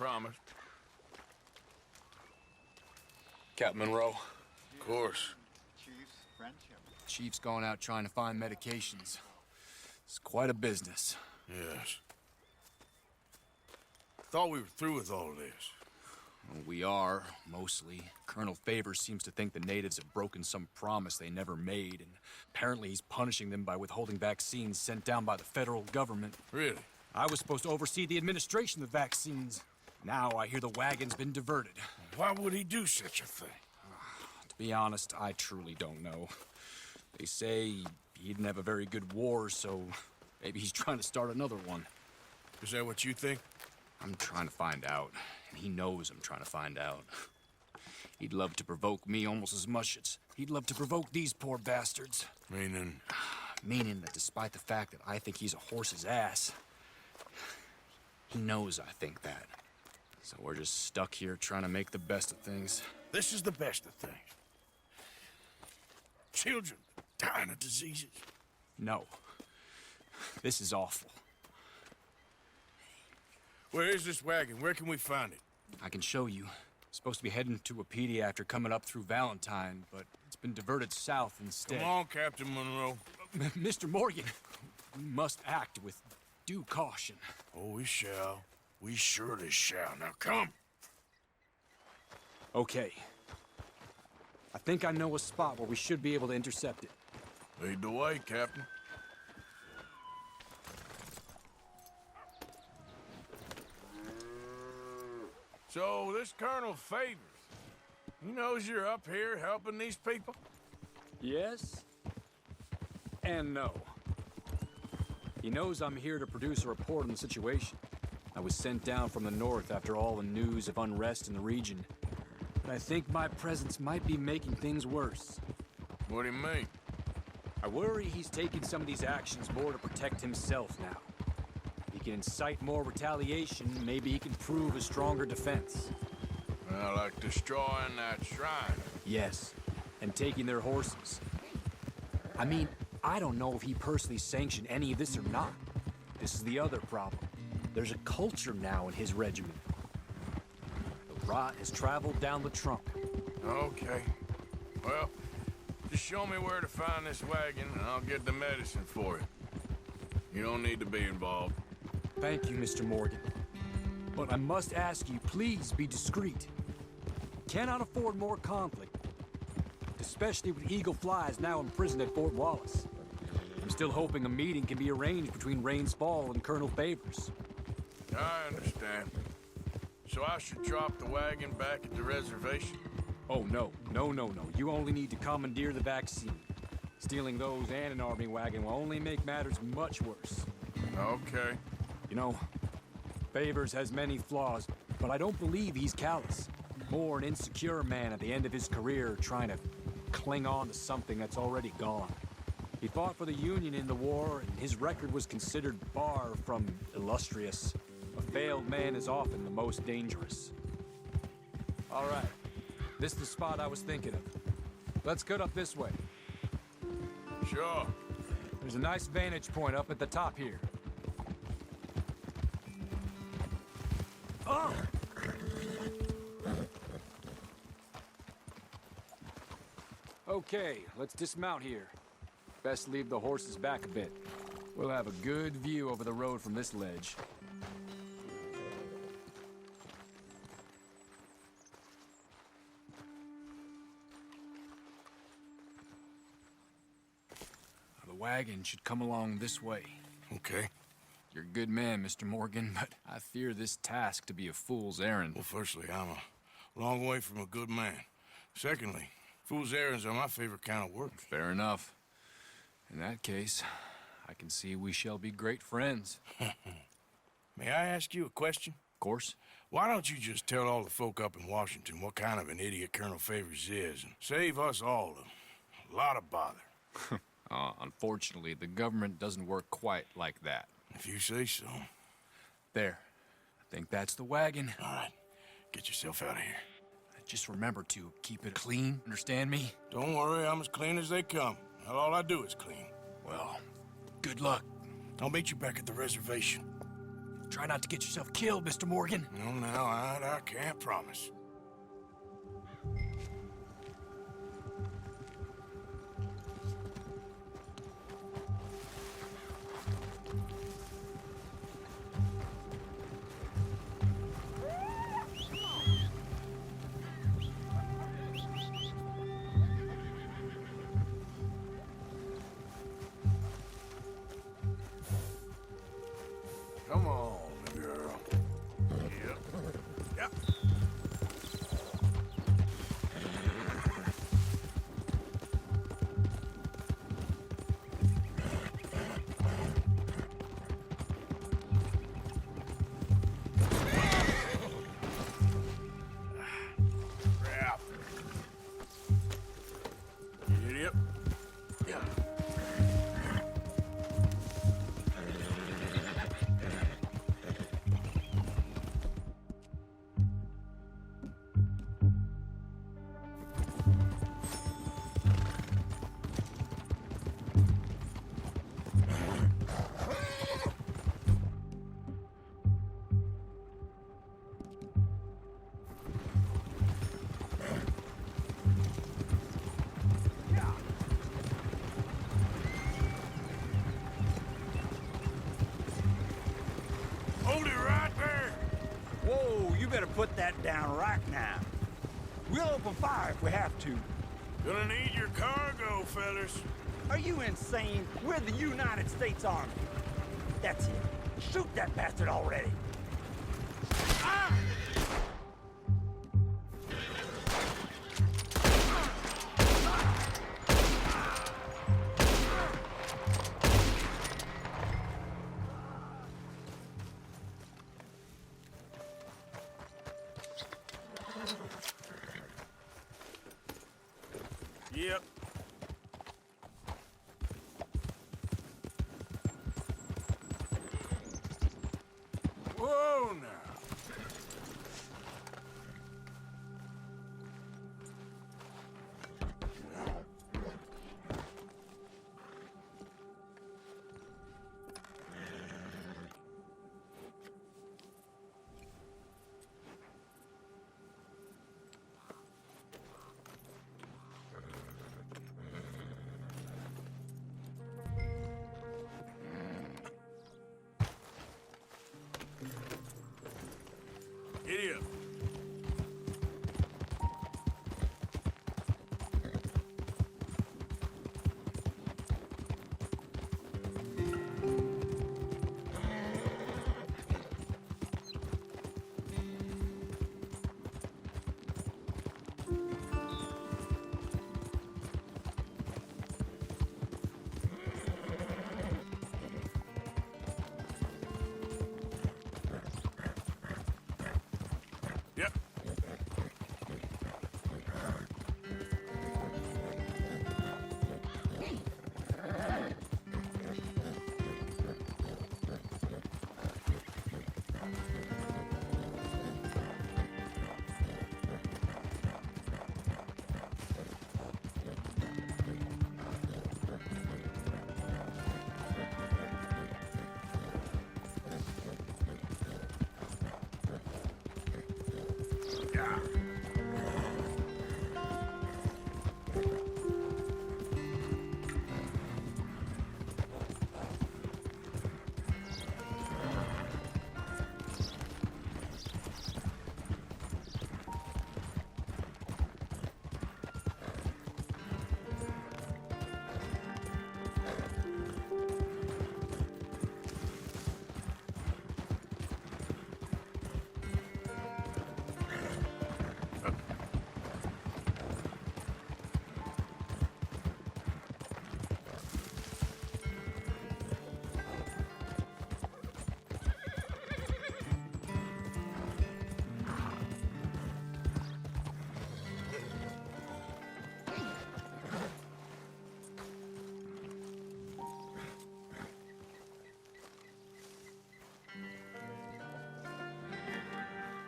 promised. Captain Monroe. Of course. Chief's gone out trying to find medications. It's quite a business. Yes. Thought we were through with all this. Well, we are, mostly. Colonel Favors seems to think the natives have broken some promise they never made, and apparently he's punishing them by withholding vaccines sent down by the federal government. Really? I was supposed to oversee the administration of the vaccines. Now I hear the wagon's been diverted. Why would he do such a thing? To be honest, I truly don't know. They say he didn't have a very good war, so maybe he's trying to start another one. Is that what you think? I'm trying to find out, and he knows I'm trying to find out. He'd love to provoke me almost as much as he'd love to provoke these poor bastards. Meaning? Meaning that despite the fact that I think he's a horse's ass, he knows I think that. So we're just stuck here trying to make the best of things. This is the best of things. Children dying of diseases. No. This is awful. Where is this wagon? Where can we find it? I can show you. Supposed to be heading to Wapiti after coming up through Valentine, but it's been diverted south instead. Come on, Captain Monroe. Mr. Morgan, we must act with due caution. Oh, we shall. We surely shall. Now come. Okay. I think I know a spot where we should be able to intercept it. Lead the way, Captain. So, this Colonel Favors, he knows you're up here helping these people? Yes. And no. He knows I'm here to produce a report on the situation. I was sent down from the north after all the news of unrest in the region. But I think my presence might be making things worse. What do you mean? I worry he's taking some of these actions more to protect himself now. If he can incite more retaliation, maybe he can prove a stronger defense. Well, like destroying that shrine. Yes, and taking their horses. I mean, I don't know if he personally sanctioned any of this or not. This is the other problem. There's a culture now in his regiment. The rot has traveled down the trunk. Okay. Well, just show me where to find this wagon, and I'll get the medicine for you. You don't need to be involved. Thank you, Mr. Morgan. But I must ask you, please be discreet. Cannot afford more conflict, especially with Eagle Flies now imprisoned at Fort Wallace. I'm still hoping a meeting can be arranged between Rains Fall and Colonel Favors. I understand. So I should drop the wagon back at the reservation? Oh, no. No. You only need to commandeer the vaccine. Stealing those and an army wagon will only make matters much worse. Okay. You know, Favors has many flaws, but I don't believe he's callous. More an insecure man at the end of his career trying to cling on to something that's already gone. He fought for the Union in the war, and his record was considered far from illustrious. A failed man is often the most dangerous. All right. This is the spot I was thinking of. Let's cut up this way. Sure. There's a nice vantage point up at the top here. Oh! Okay, let's dismount here. Best leave the horses back a bit. We'll have a good view over the road from this ledge. The wagon should come along this way. Okay. You're a good man, Mr. Morgan, but I fear this task to be a fool's errand. Well, firstly, I'm a long way from a good man. Secondly, fool's errands are my favorite kind of work. Fair enough. In that case, I can see we shall be great friends. May I ask you a question? Of course. Why don't you just tell all the folk up in Washington what kind of an idiot Colonel Favors is and save us all a lot of bother? Unfortunately, the government doesn't work quite like that. If you say so. There. I think that's the wagon. All right. Get yourself out of here. Just remember to keep it clean, understand me? Don't worry, I'm as clean as they come. All I do is clean. Well, good luck. I'll meet you back at the reservation. Try not to get yourself killed, Mr. Morgan. No, now, I can't promise. Come on, girl. Yep. Yep. Crap. Yep. Yeah. Hold it right there. Whoa, you better put that down right now. We'll open fire if we have to. Gonna need your cargo, fellas. Are you insane? We're the United States Army. That's it. Shoot that bastard already. Ah! Yep. Whoa, now. Giddy up. Yep. Yeah.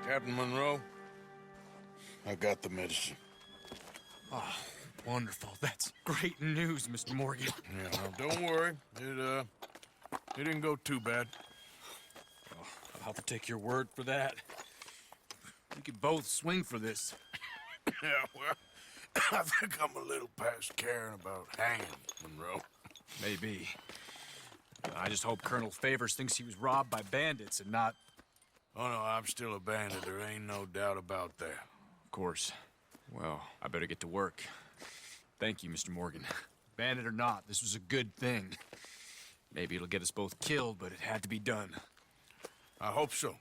Captain Monroe, I got the medicine. Oh, wonderful. That's great news, Mr. Morgan. Yeah, now don't worry. It didn't go too bad. I'll take your word for that. We could both swing for this. Yeah, well, I think I'm a little past caring about hanging, Monroe. Maybe. I just hope Colonel Favors thinks he was robbed by bandits and not... Oh, no, I'm still a bandit. There ain't no doubt about that. Of course. Well, I better get to work. Thank you, Mr. Morgan. Bandit or not, this was a good thing. Maybe it'll get us both killed, but it had to be done. I hope so.